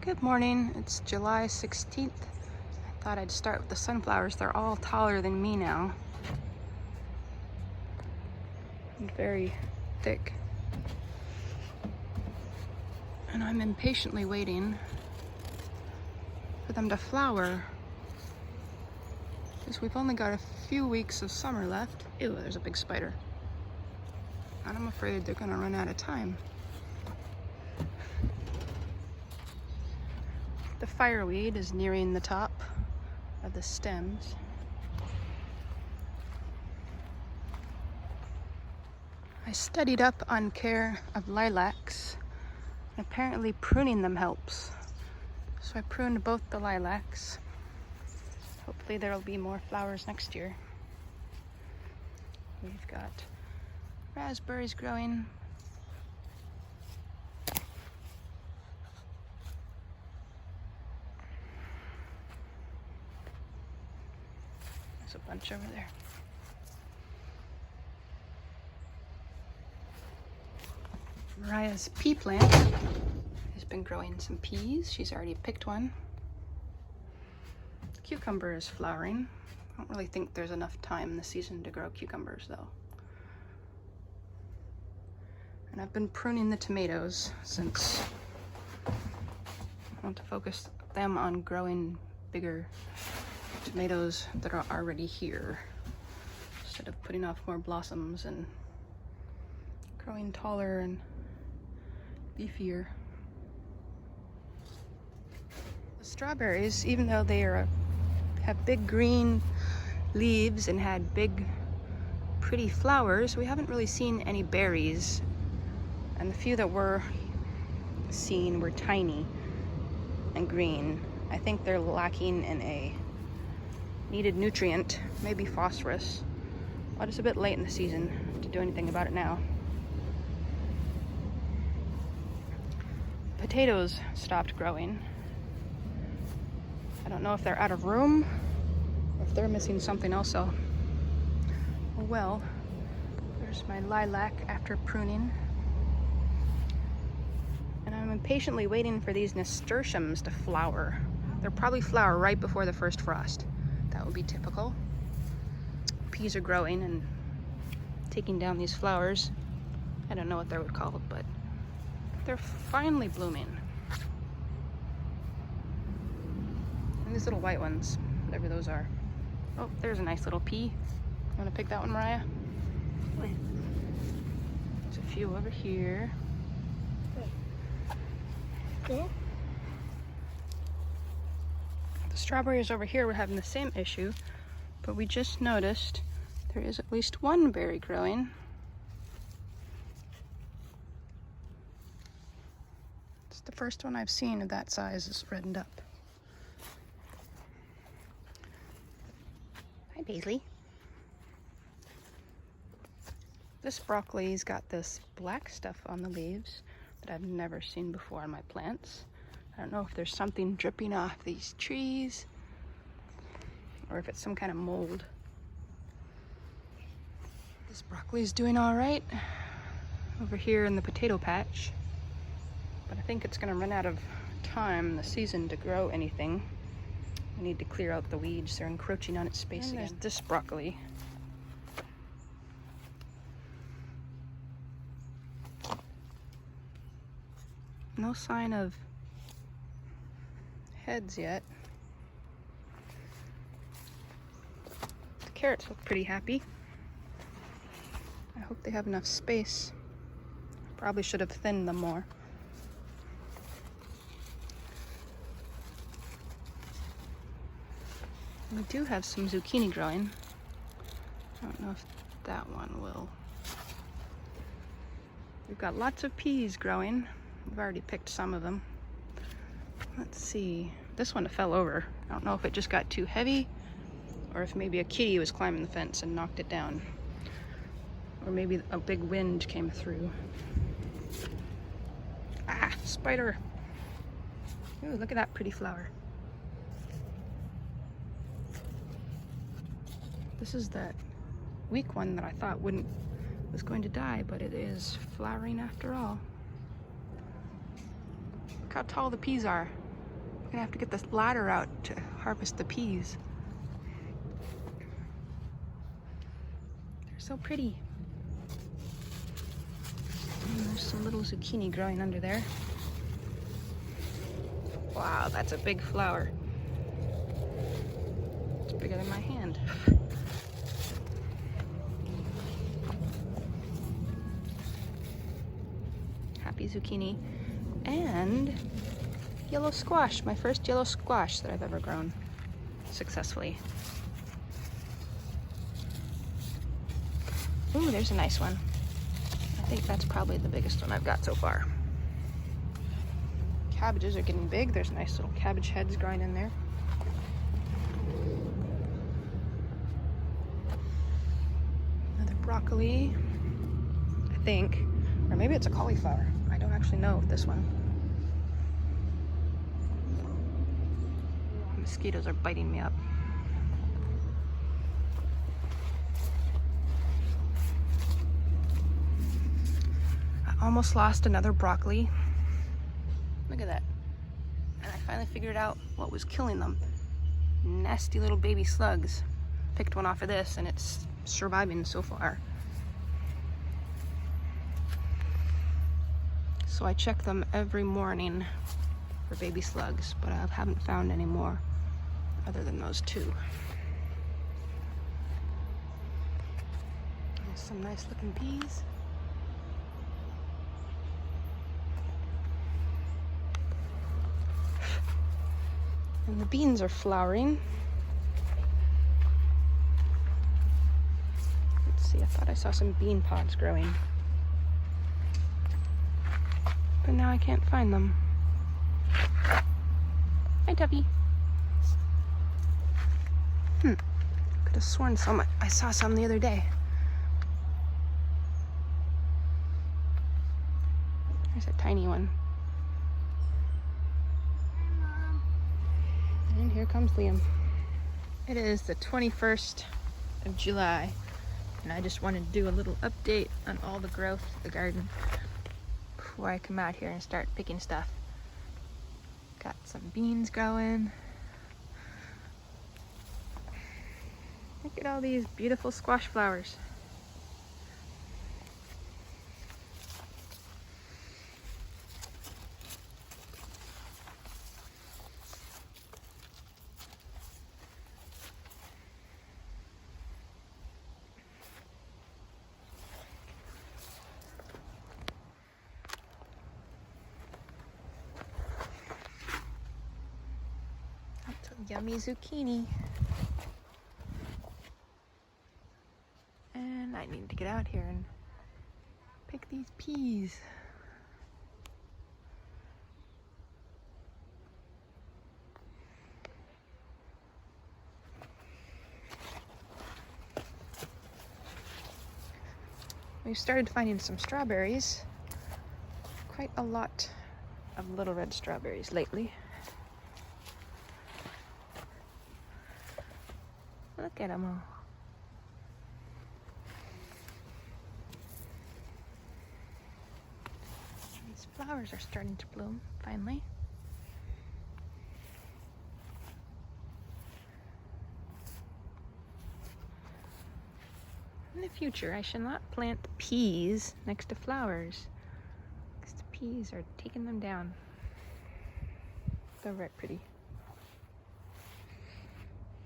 Good morning, it's July 16th. I thought I'd start with the sunflowers. They're all taller than me now. And very thick. And I'm impatiently waiting for them to flower, because we've only got a few weeks of summer left. Ew, there's a big spider. And I'm afraid they're gonna run out of time. The fireweed is nearing the top of the stems. I studied up on care of lilacs, and apparently pruning them helps. So I pruned both the lilacs. Hopefully there'll be more flowers next year. We've got raspberries growing. There's a bunch over there. Mariah's pea plant has been growing some peas. She's already picked one. Cucumber is flowering. I don't really think there's enough time in the season to grow cucumbers though. And I've been pruning the tomatoes since I want to focus them on growing bigger tomatoes that are already here, instead of putting off more blossoms and growing taller and beefier. The strawberries, even though they have big green leaves and had big pretty flowers, we haven't really seen any berries, and the few that were seen were tiny and green. I think they're lacking in a needed nutrient, maybe phosphorus, but it's a bit late in the season to do anything about it now. Potatoes stopped growing. I don't know if they're out of room or if they're missing something else. Oh well, there's my lilac after pruning. And I'm impatiently waiting for these nasturtiums to flower. They'll probably flower right before the first frost. That would be typical. Peas are growing and taking down these flowers. I don't know what they're called, but they're finally blooming. And these little white ones, whatever those are. Oh, there's a nice little pea. You wanna pick that one, Mariah? There's a few over here. Yeah. The strawberries over here were having the same issue, but we just noticed there is at least one berry growing. It's the first one I've seen of that size is reddened up. Hi, Paisley. This broccoli's got this black stuff on the leaves that I've never seen before on my plants. I don't know if there's something dripping off these trees or if it's some kind of mold. This broccoli is doing all right over here in the potato patch, but I think it's gonna run out of time in the season to grow anything. I need to clear out the weeds. They're encroaching on its space again. There's this broccoli. No sign of heads yet. The carrots look pretty happy. I hope they have enough space. Probably should have thinned them more. We do have some zucchini growing. I don't know if that one will. We've got lots of peas growing. We've already picked some of them. Let's see. This one fell over. I don't know if it just got too heavy or if maybe a kitty was climbing the fence and knocked it down. Or maybe a big wind came through. Ah, spider. Ooh, look at that pretty flower. This is that weak one that I thought was going to die, but it is flowering after all. Look how tall the peas are. gonna have to get this ladder out to harvest the peas. They're so pretty. And there's some little zucchini growing under there. Wow, that's a big flower. It's bigger than my hand. Happy zucchini. And yellow squash, my first yellow squash that I've ever grown successfully. Ooh, there's a nice one. I think that's probably the biggest one I've got so far. Cabbages are getting big. There's nice little cabbage heads growing in there. Another broccoli, I think. Or maybe it's a cauliflower. I don't actually know with this one. Mosquitoes are biting me up. I almost lost another broccoli. Look at that. And I finally figured out what was killing them. Nasty little baby slugs. Picked one off of this and it's surviving so far. So I check them every morning for baby slugs, but I haven't found any more other than those two. There's some nice looking peas. And the beans are flowering. Let's see, I thought I saw some bean pods growing. But now I can't find them. Hi, Tuffy. Could have sworn I saw some the other day. There's a tiny one. And here comes Liam. It is the 21st of July, and I just wanted to do a little update on all the growth of the garden before I come out here and start picking stuff. Got some beans growing. Look at all these beautiful squash flowers. Yummy zucchini. And I need to get out here and pick these peas. We've started finding some strawberries. Quite a lot of little red strawberries lately. Look at them all. These flowers are starting to bloom, finally. In the future, I shall not plant peas next to flowers, because the peas are taking them down. They're very pretty.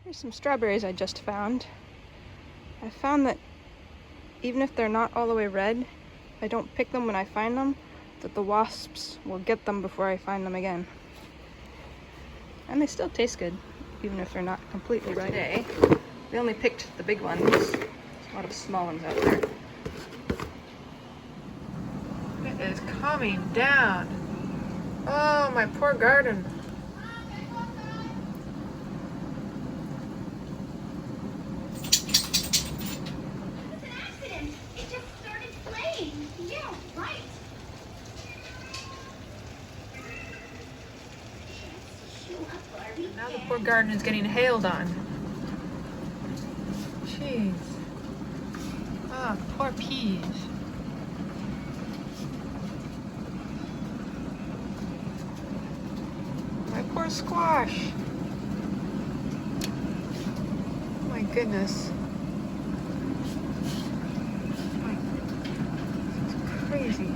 Here's some strawberries I just found. I found that even if they're not all the way red, if I don't pick them when I find them, that the wasps will get them before I find them again. And they still taste good, even if they're not completely red. Today, we only picked the big ones. There's a lot of small ones out there. It is calming down. Oh, my poor garden. Now the poor garden is getting hailed on. Jeez. Ah, poor peas. My Poor squash. My goodness. It's crazy.